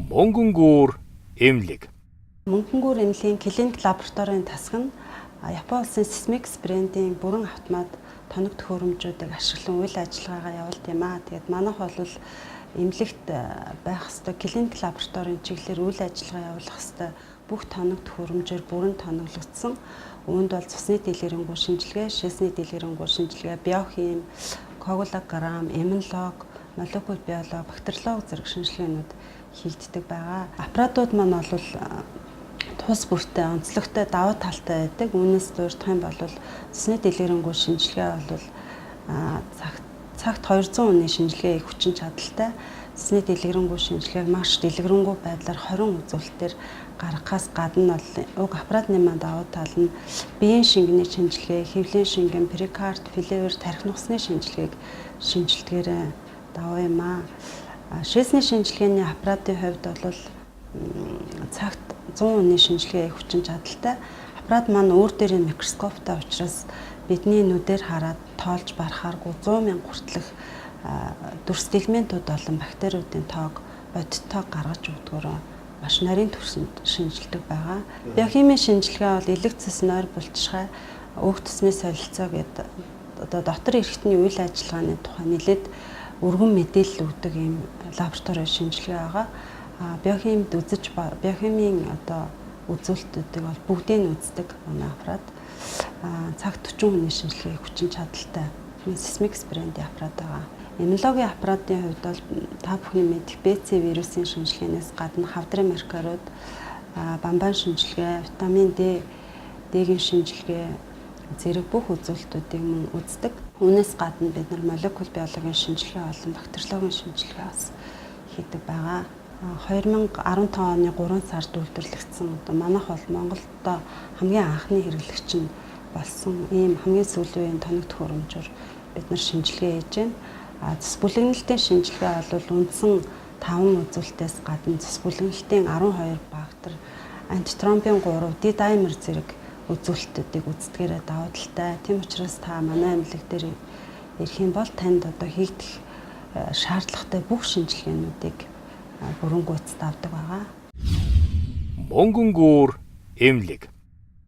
Мөнгөнгүүр эмнэлэг. Мөнгөнгүүр эмнэлгийн клиник лабораторийн тасаг нь Япон улсын Sysmex брендийн бүрэн автомат тоног төхөөрөмжүүдийг ашиглан үйл ажиллагаагаа явуулт юм аа. Тэгээд манайх бол эмнэлэгт байх ёстой клиник лабораторийн чиглэлээр үйл ажиллагаа явуулах ёстой бүх тоног төхөөрөмжөөр бүрэн тоноглогдсон. Үүнд бол цусны дэлгэрэнгүй шинжилгээ, шээсний дэлгэрэнгүй шинжилгээ, биохим, коагулограмм, иммунолог, молекул биолог, бактериолог зэрэг шинжилгээнүүд хийгддэг байгаа. Аппаратууд маань бол тус бүртээ, онцлогтой, давуу талтай байдаг. Үүнээс дурдах юм бол цусны дэлгэрэнгүй шинжилгээ бол цагт 200 үнийн шинжилгээ их хүчин чадалтай. Цусны дэлгэрэнгүй шинжилгээг маш дэлгэрэнгүй байдлаар 20 үзүүлэлтээр гаргахаас гадна бол уг аппаратны маань давуу тал нь биеийн шингэний шинжилгээ, хэвлийн шингэн, перикард, филевер, тархи нухсны шинжилгээг шинжилдгээрээ давуу юм аа. Шээсний шинжилгээний аппаратын хувьд бол цагт 100 үнийн шинжилгээ их хүчин чадалтай. Аппарат маань өөр дээрээ микроскоптой учраас бидний нүдээр хараад тоолж барахааргүй 100 мянга хүртэлх дүрс элементүүд болон бактериудын тоог, бодит тоог гаргаж өгдгөөрөө маш нарийн түвшинд шинжилдэг байгаа. Биохимийн шинжилгээ бол элэг цэс нойр булчирхай, өөх төсний солилцоо гэдэг одоо дотор эрхтний үйл ажиллагааны тухай нэлээд өргөн мэдээлэл өгдөг ийм лабораторийн шинжилгээ байгаа. Биохимид биохимийн одоо үзүүлэлтүүдийг бол бүгдийг нь үздэг манай аппарат. Цагт 40 хүний шинжилгээ хүчин чадалтай Sysmex брендийн аппарат байгаа. Иммунологийн аппаратын хувьд бол та бүхний мэдих БЦ вирусын шинжилгээнээс гадна хавдрын маркерууд, бамбан шинжилгээ, витамин D-гийн шинжилгээ зэрэг бүх үзүүлэлтүүдийг мөн үздэг. Үүнээс гадна бид нар молекул биологийн шинжилгээ болон бактериологийн шинжилгээ бас хийдэг байгаа. 2015 оны 3 сард үйлдвэрлэгдсэн одоо манайх бол Монголдо хамгийн анхны хэрэглэгч нь болсон ийм хамгийн сүүлийн үеийн тоног төхөөрөмжөөр бид нар шинжилгээ хийж байна. Цус бүлэгнэлтийн шинжилгээ бол үндсэн 5 үзүүлэлтээс гадна цус бүлэгнэлтийн 12 бактер, антитромбин 3, D-dimer зэрэг үзүүлэлтүүдийг үздэгээрээ давуу талтай. Тийм учраас та манай эмнэлэг дээр ирэх юм бол танд одоо хийгдэх шаардлагатай бүх шинжилгээнүүдийг бүрэн гүйцэд авдаг байгаа. Мөнгөнгүүр эмнэлэг.